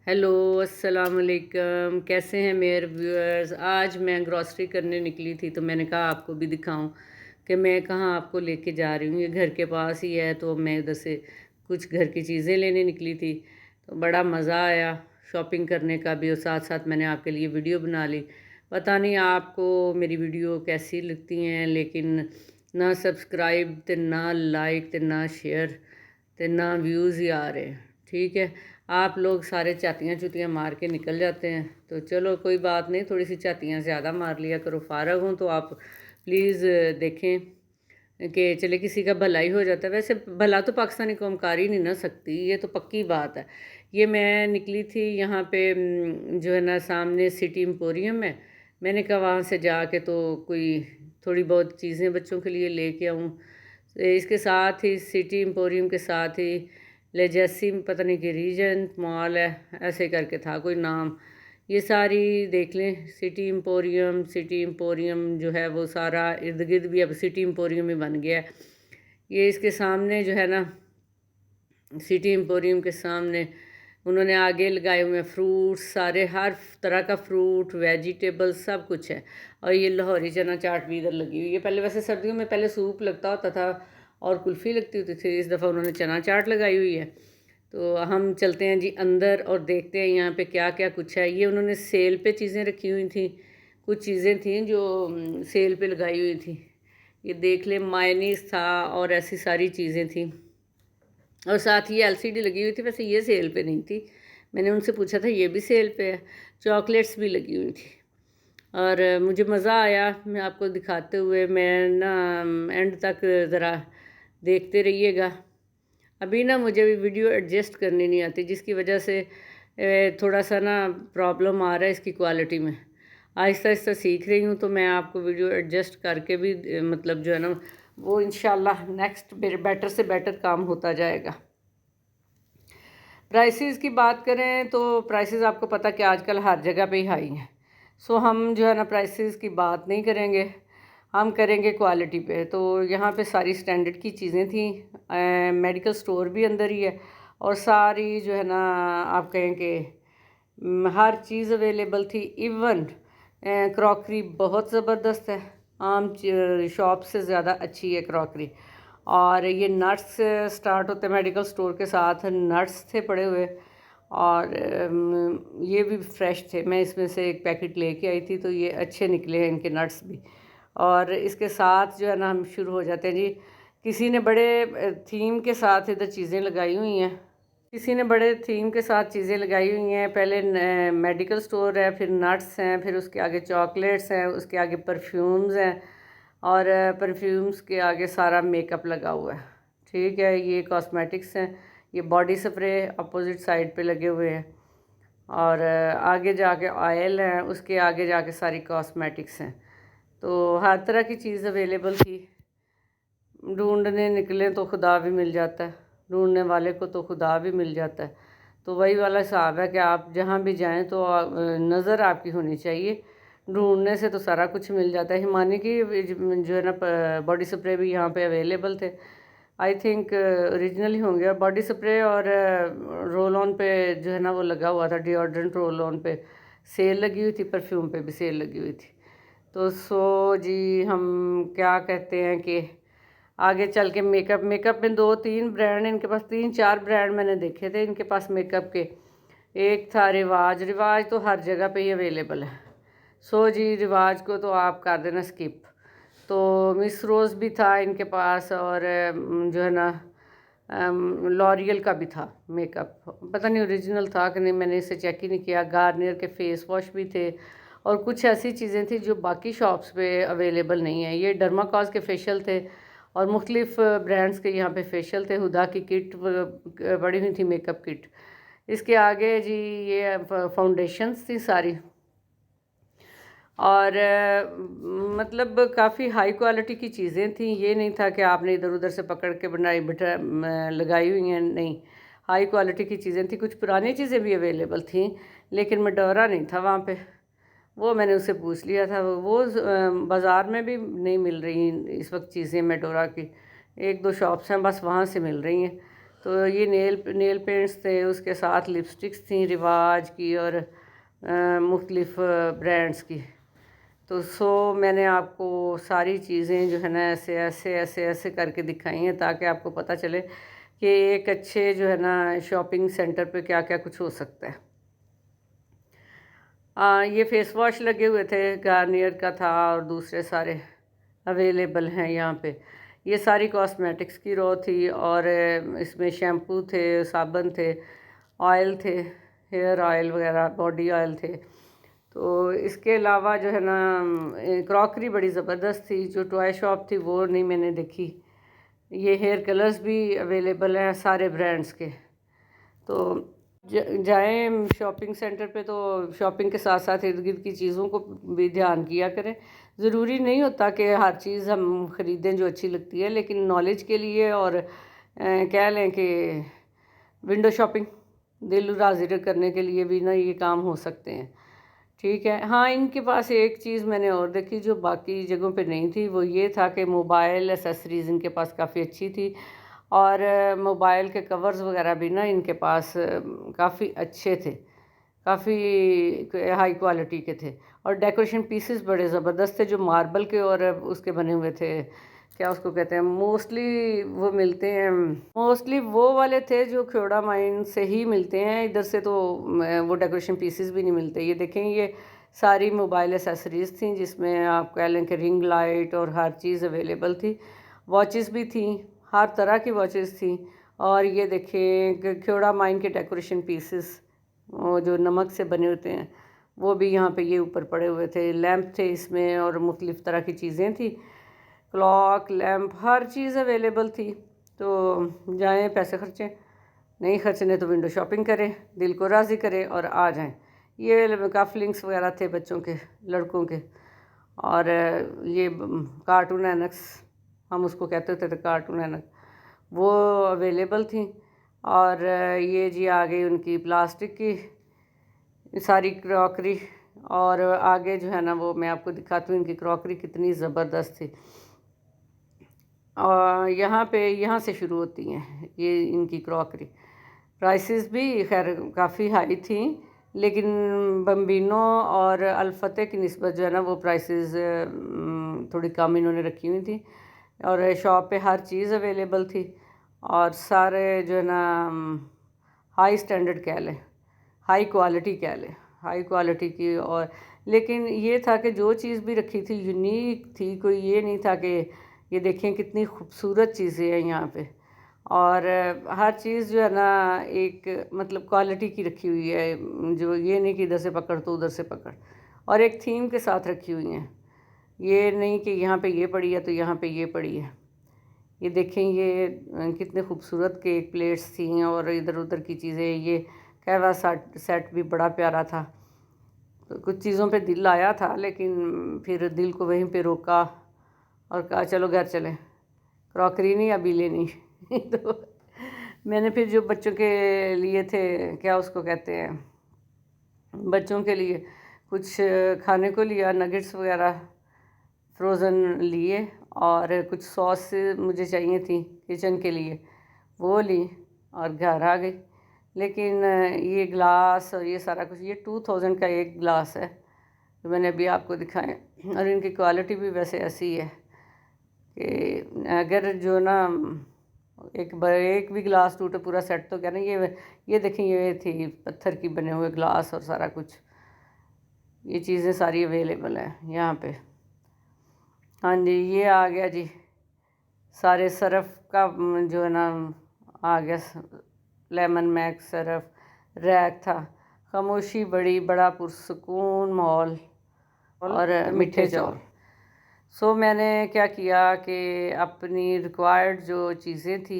Hello, अस्सलाम वालेकुम। कैसे हैं मेरे व्यूअर्स। आज मैं ग्रॉसरी करने निकली थी तो मैंने कहा आपको भी दिखाऊं कि मैं कहाँ आपको लेके जा रही हूँ। ये घर के पास ही है तो मैं उधर से कुछ घर की चीज़ें लेने निकली थी। तो बड़ा मज़ा आया शॉपिंग करने का भी, और साथ साथ मैंने आपके लिए वीडियो बना ली। पता नहीं आपको मेरी वीडियो कैसी लगती हैं, लेकिन ना सब्सक्राइब ते ना लाइक ते ना शेयर ते ना व्यूज़ ही आ रहे। ठीक है, आप लोग सारे झातियाँ चुतियाँ मार के निकल जाते हैं, तो चलो कोई बात नहीं, थोड़ी सी झातियाँ ज़्यादा मार लिया करो। फ़ारग हूँ तो आप प्लीज़ देखें कि चले किसी का भला ही हो जाता है। वैसे भला तो पाकिस्तानी कौम कर ही नहीं ना सकती, ये तो पक्की बात है। ये मैं निकली थी यहाँ पे जो है ना सामने सिटी एम्पोरियम है। मैंने कहा वहाँ से जाके तो कोई थोड़ी बहुत चीज़ें बच्चों के लिए लेके आऊँ। इसके साथ ही सिटी एम्पोरियम के साथ ही लेजेसी पता नहीं कि रीजन मॉल है, ऐसे करके था कोई नाम। ये सारी देख लें, सिटी एम्पोरियम जो है वो सारा इर्द गिर्द भी अब सिटी एम्पोरियम ही बन गया है। ये इसके सामने जो है ना सिटी एम्पोरियम के सामने उन्होंने आगे लगाए हुए हैं फ्रूट्स सारे, हर तरह का फ्रूट वेजिटेबल सब कुछ है। और ये लाहौरी चना चाट भी इधर लगी हुई है। पहले वैसे सर्दियों में पहले सूप लगता होता था और कुल्फ़ी लगती होती थी, इस दफ़ा उन्होंने चना चाट लगाई हुई है। तो हम चलते हैं जी अंदर और देखते हैं यहाँ पे क्या क्या कुछ है। ये उन्होंने सेल पे चीज़ें रखी हुई थी, कुछ चीज़ें थी जो सेल पे लगाई हुई थी। ये देख लें, मायनीस था और ऐसी सारी चीज़ें थी, और साथ ही एलसीडी लगी हुई थी। वैसे ये सेल पे नहीं थी, मैंने उनसे पूछा था ये भी सेल पे है। चॉकलेट्स भी लगी हुई थी और मुझे मज़ा आया। मैं आपको दिखाते हुए, मैं ना एंड तक ज़रा देखते रहिएगा। अभी ना मुझे भी वीडियो एडजस्ट करनी नहीं आती, जिसकी वजह से थोड़ा सा ना प्रॉब्लम आ रहा है इसकी क्वालिटी में। आहिस्ता आहिस्ता सीख रही हूँ, तो मैं आपको वीडियो एडजस्ट करके भी मतलब जो है ना वो इंशाल्लाह नेक्स्ट बेटर से बेटर काम होता जाएगा। प्राइसेस की बात करें तो प्राइसेस आपको पता कि आजकल हर जगह पे ही हाई हैं। सो हम जो है ना प्राइसेस की बात नहीं करेंगे, हम करेंगे क्वालिटी पे। तो यहाँ पे सारी स्टैंडर्ड की चीज़ें थी। मेडिकल स्टोर भी अंदर ही है, और सारी जो है ना आप कहें कि हर चीज़ अवेलेबल थी। इवन क्रॉकरी बहुत ज़बरदस्त है, आम शॉप से ज़्यादा अच्छी है क्रॉकरी। और ये नट्स स्टार्ट होते मेडिकल स्टोर के साथ, नट्स थे पड़े हुए, और ये भी फ्रेश थे। मैं इसमें से एक पैकेट लेके आई थी, तो ये अच्छे निकले हैं इनके नट्स भी। और इसके साथ जो है ना हम शुरू हो जाते हैं जी। किसी ने बड़े थीम के साथ इधर चीज़ें लगाई हुई हैं, किसी ने बड़े थीम के साथ चीज़ें लगाई हुई हैं। पहले मेडिकल स्टोर है, फिर नट्स हैं, फिर उसके आगे चॉकलेट्स हैं, उसके आगे परफ्यूम्स हैं, और परफ्यूम्स के आगे सारा मेकअप लगा हुआ है। ठीक है, ये कॉस्मेटिक्स हैं, ये बॉडी स्प्रे अपोजिट साइड पे लगे हुए हैं, और आगे जाके ऑयल है, उसके आगे जाके सारी कॉस्मेटिक्स हैं। तो हर तरह की चीज़ अवेलेबल थी। ढूंढने निकलें तो खुदा भी मिल जाता है, ढूंढने वाले को तो खुदा भी मिल जाता है। तो वही वाला हिसाब है कि आप जहाँ भी जाएं तो नज़र आपकी होनी चाहिए। ढूंढने से तो सारा कुछ मिल जाता है। हिमानी की जो है ना बॉडी स्प्रे भी यहाँ पे अवेलेबल थे। आई थिंक ओरिजिनल ही होंगे। और बॉडी स्प्रे और रोल ऑन पे जो है ना वो लगा हुआ था, डिओड्रेंट रोल ऑन पे सेल लगी हुई थी, परफ्यूम पे भी सेल लगी हुई थी। तो जी हम क्या कहते हैं कि आगे चल के मेकअप में दो तीन ब्रांड, इनके पास तीन चार ब्रांड मैंने देखे थे इनके पास मेकअप के। एक था रिवाज तो हर जगह पे ही अवेलेबल है। जी रिवाज को तो आप कर देना स्किप। तो मिस रोज़ भी था इनके पास, और जो है ना लॉरियल का भी था मेकअप। पता नहीं ओरिजिनल था कि नहीं, मैंने इसे चेक ही नहीं किया। गार्नियर के फेस वॉश भी थे, और कुछ ऐसी चीज़ें थी जो बाकी शॉप्स पे अवेलेबल नहीं है। ये डर्माकॉज के फेशियल थे, और मुख्तलिफ़ ब्रांड्स के यहाँ पे फेशियल थे। हुदा की किट पड़ी हुई थी, मेकअप किट। इसके आगे जी ये फाउंडेशंस थी सारी, और मतलब काफ़ी हाई क्वालिटी की चीज़ें थी। ये नहीं था कि आपने इधर उधर से पकड़ के बनाई बिठा लगाई हुई हैं, नहीं, हाई क्वालिटी की चीज़ें थी। कुछ पुरानी चीज़ें भी अवेलेबल थी, लेकिन मेडोरा नहीं था वहाँ पे। वो मैंने उससे पूछ लिया था, वो बाज़ार में भी नहीं मिल रही इस वक्त चीज़ें मेडोरा की। एक दो शॉप्स हैं बस, वहाँ से मिल रही हैं। तो ये नेल पेंट्स थे, उसके साथ लिपस्टिक्स थी रिवाज की और मुख्तलिफ़ ब्रांड्स की। तो मैंने आपको सारी चीज़ें जो है ना ऐसे ऐसे ऐसे ऐसे करके दिखाई हैं ताकि आपको पता चले कि एक अच्छे जो है ना शॉपिंग सेंटर पे क्या क्या कुछ हो सकता है। ये फ़ेस वॉश लगे हुए थे, गार्नियर का था और दूसरे सारे अवेलेबल हैं यहाँ पे। ये सारी कॉस्मेटिक्स की रो थी और इसमें शैम्पू थे, साबुन थे, ऑयल थे, हेयर ऑयल वगैरह, बॉडी ऑयल थे। तो इसके अलावा जो है ना क्रॉकरी बड़ी ज़बरदस्त थी। जो टॉय शॉप थी वो नहीं मैंने देखी। ये हेयर कलर्स भी अवेलेबल हैं सारे ब्रांड्स के। तो जाएं शॉपिंग सेंटर पे तो शॉपिंग के साथ साथ इर्द गिर्द की चीज़ों को भी ध्यान किया करें। ज़रूरी नहीं होता कि हर चीज़ हम ख़रीदें जो अच्छी लगती है, लेकिन नॉलेज के लिए और कह लें कि विंडो शॉपिंग दिल राज़ी करने के लिए भी ना ये काम हो सकते हैं। ठीक है। हाँ, इनके पास एक चीज़ मैंने और देखी जो बाकी जगहों पे नहीं थी, वो ये था कि मोबाइल एसेसरीज़ इनके पास काफ़ी अच्छी थी और मोबाइल के कवर्स वगैरह भी ना इनके पास काफ़ी अच्छे थे, काफ़ी हाई क्वालिटी के थे और डेकोरेशन पीसेस बड़े ज़बरदस्त थे जो मार्बल के और उसके बने हुए थे। क्या उसको कहते हैं, मोस्टली वो मिलते हैं, मोस्टली वो वाले थे जो ख्योड़ा माइन से ही मिलते हैं, इधर से तो वो डेकोरेशन पीसेस भी नहीं मिलते। ये देखें, ये सारी मोबाइल एसेसरीज़ थी जिसमें आप कह लें कि रिंग लाइट और हर चीज़ अवेलेबल थी। वॉचेस भी थी, हर तरह की वॉचेस थी। और ये देखें कि ख्योड़ा माइन के डेकोरेशन पीसेस वो जो नमक से बने होते हैं वो भी यहाँ पे ये ऊपर पड़े हुए थे। लैंप थे इसमें और मुख्तलिफ़ तरह की चीज़ें थी, क्लॉक, लैंप, हर चीज़ अवेलेबल थी। तो जाएं, पैसे खर्चें, नहीं खर्चने तो विंडो शॉपिंग करें, दिल को राज़ी करें और आ जाएं। ये कफ लिंक्स वगैरह थे बच्चों के, लड़कों के, और ये कार्टून एनक्स हम उसको कहते थे, तो कार्टून एनक वो अवेलेबल थी। और ये जी आ गई उनकी प्लास्टिक की सारी क्रॉकरी। और आगे जो है ना वो मैं आपको दिखाती हूँ इनकी क्रॉकरी कितनी ज़बरदस्त थी। और यहाँ से शुरू होती हैं ये इनकी क्रॉकरी। प्राइसेस भी खैर काफ़ी हाई थी, लेकिन बम्बिनो और अल्फ़तेह की निस्बत जो है ना वो प्राइसेस थोड़ी कम इन्होंने रखी हुई थी। और शॉप पे हर चीज़ अवेलेबल थी और सारे जो है ना हाई स्टैंडर्ड कह लें, हाई क्वालिटी कह लें, हाई क्वालिटी की। और लेकिन ये था कि जो चीज़ भी रखी थी यूनिक थी, कोई ये नहीं था कि ये देखें कितनी खूबसूरत चीज़ें हैं यहाँ पे। और हर चीज़ जो है ना एक मतलब क्वालिटी की रखी हुई है, जो ये नहीं कि इधर से पकड़ तो उधर से पकड़, और एक थीम के साथ रखी हुई हैं। ये नहीं कि यहाँ पे ये पड़ी है तो यहाँ पे ये पड़ी है। ये देखें, ये कितने खूबसूरत केक प्लेट्स थी और इधर उधर की चीज़ें। ये कहवा सेट भी बड़ा प्यारा था। तो कुछ चीज़ों पे दिल आया था, लेकिन फिर दिल को वहीं पे रोका और कहा चलो घर चलें, क्रॉकरी नहीं अभी लेनी। तो मैंने फिर जो बच्चों के लिए थे, क्या उसको कहते हैं, बच्चों के लिए कुछ खाने को लिया, नगेट्स वगैरह फ्रोज़न लिए और कुछ सॉस मुझे चाहिए थी किचन के लिए, वो ली और घर आ गई। लेकिन ये ग्लास और ये सारा कुछ, ये 2000 का एक ग्लास है जो मैंने अभी आपको दिखाए। और इनकी क्वालिटी भी वैसे ऐसी है कि अगर जो ना एक भी ग्लास टूटे पूरा सेट तो क्या नहीं। ये देखें, ये थी पत्थर की बने हुए ग्लास और सारा कुछ, ये चीज़ें सारी अवेलेबल हैं यहाँ पे। हाँ जी, ये आ गया जी सारे सरफ़ का जो है ना आ गया, लेमन मैक सरफ़, रैक था, खामोशी बड़ा पुरसकून मॉल और मीठे चौल। मैंने क्या किया कि अपनी रिक्वायर्ड जो चीज़ें थी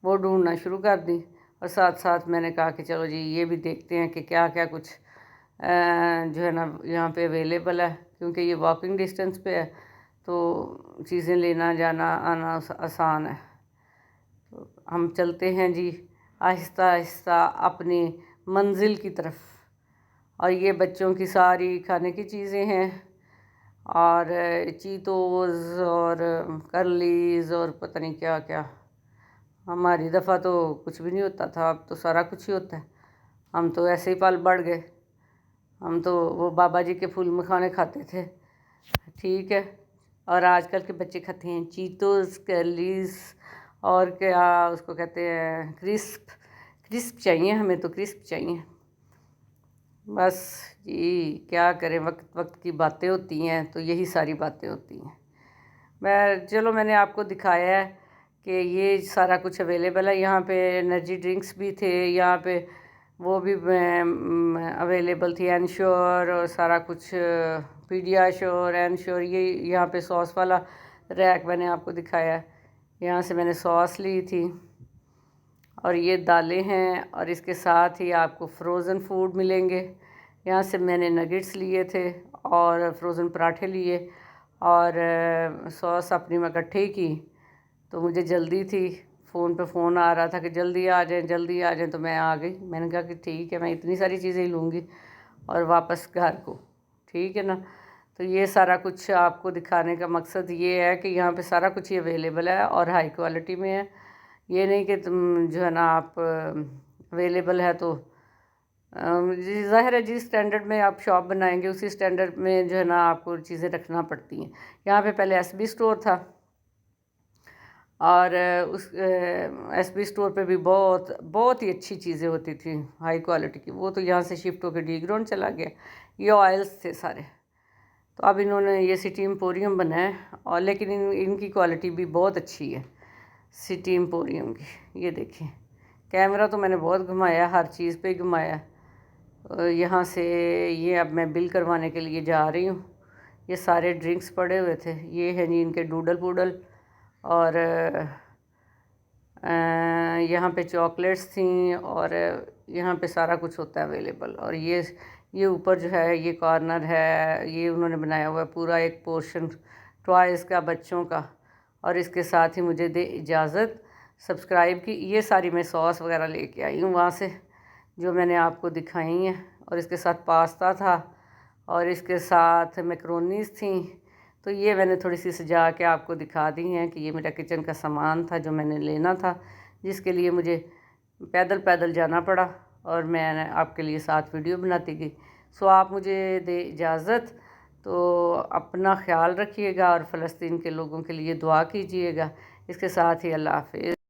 वो ढूंढना शुरू कर दी और साथ साथ मैंने कहा कि चलो जी ये भी देखते हैं कि क्या क्या कुछ जो है ना यहाँ पे अवेलेबल है, क्योंकि ये वॉकिंग डिस्टेंस पे है तो चीज़ें लेना जाना आना आसान है। तो हम चलते हैं जी आहिस्ता आहिस्ता अपनी मंजिल की तरफ। और ये बच्चों की सारी खाने की चीज़ें हैं और चीतोज़ और करलीज़ और पता नहीं क्या क्या, हमारी दफ़ा तो कुछ भी नहीं होता था, अब तो सारा कुछ ही होता है। हम तो ऐसे ही पल बढ़ गए, हम तो वो बाबा जी के फूल मखाने खाते थे, ठीक है। और आजकल के बच्चे खाते हैं चीतोस, कर्लीस, और क्या उसको कहते हैं, क्रिस्प। क्रिस्प चाहिए हमें, तो क्रिस्प चाहिए बस जी। क्या करें, वक्त वक्त की बातें होती हैं, तो यही सारी बातें होती हैं। चलो मैंने आपको दिखाया है कि ये सारा कुछ अवेलेबल है। यहाँ पे एनर्जी ड्रिंक्स भी थे, यहाँ पे वो भी अवेलेबल थी, एनश्योर और सारा कुछ, पीडियाश्योर, एनश्योर। ये यहाँ पे सॉस वाला रैक मैंने आपको दिखाया है, यहाँ से मैंने सॉस ली थी। और ये दालें हैं, और इसके साथ ही आपको फ्रोज़न फूड मिलेंगे। यहाँ से मैंने नगेट्स लिए थे और फ्रोज़न पराठे लिए, और सॉस अपनी मैं इकट्ठे की। तो मुझे जल्दी थी, फ़ोन पे फ़ोन आ रहा था कि जल्दी आ जाएं, जल्दी आ जाएं, तो मैं आ गई। मैंने कहा कि ठीक है, मैं इतनी सारी चीज़ें ही लूँगी और वापस घर को, ठीक है ना। तो ये सारा कुछ आपको दिखाने का मकसद ये है कि यहाँ पे सारा कुछ ही अवेलेबल है और हाई क्वालिटी में है। ये नहीं कि तुम जो है ना आप अवेलेबल है तो ज़ाहिर है जिस स्टैंडर्ड में आप शॉप बनाएंगे उसी स्टैंडर्ड में जो है ना आपको चीज़ें रखना पड़ती हैं। यहाँ पे पहले एसबी स्टोर था, और उस एसबी स्टोर पे भी बहुत बहुत ही अच्छी चीज़ें होती थी, हाई क्वालिटी की। वो तो यहाँ से शिफ्ट होकर डी ग्राउंड चला गया। ये ऑयल्स थे सारे, तो अब इन्होंने ये सिटी एम्पोरियम बनाया है, और लेकिन इनकी क्वालिटी भी बहुत अच्छी है सिटी एम्पोरियम की। ये देखिए, कैमरा तो मैंने बहुत घुमाया, हर चीज़ पे घुमाया। यहाँ से ये अब मैं बिल करवाने के लिए जा रही हूँ। ये सारे ड्रिंक्स पड़े हुए थे, ये हैं जी इनके डूडल पूडल, और यहाँ पे चॉकलेट्स थी, और यहाँ पे सारा कुछ होता है अवेलेबल। और ये ऊपर जो है ये कॉर्नर है, ये उन्होंने बनाया हुआ है पूरा एक पोर्शन टॉयज़ का, बच्चों का। और इसके साथ ही मुझे दे इजाज़त सब्सक्राइब की। ये सारी मैं सॉस वगैरह लेके आई हूँ वहाँ से, जो मैंने आपको दिखाई हैं। और इसके साथ पास्ता था, और इसके साथ मैक्रोनीस थी। तो ये मैंने थोड़ी सी सजा के आपको दिखा दी हैं कि ये मेरा किचन का सामान था जो मैंने लेना था, जिसके लिए मुझे पैदल पैदल जाना पड़ा, और मैं आपके लिए साथ वीडियो बनाती गई। सो आप मुझे दे इजाज़त, तो अपना ख्याल रखिएगा और फ़लस्तीन के लोगों के लिए दुआ कीजिएगा। इसके साथ ही अल्लाह हाफ़िज़।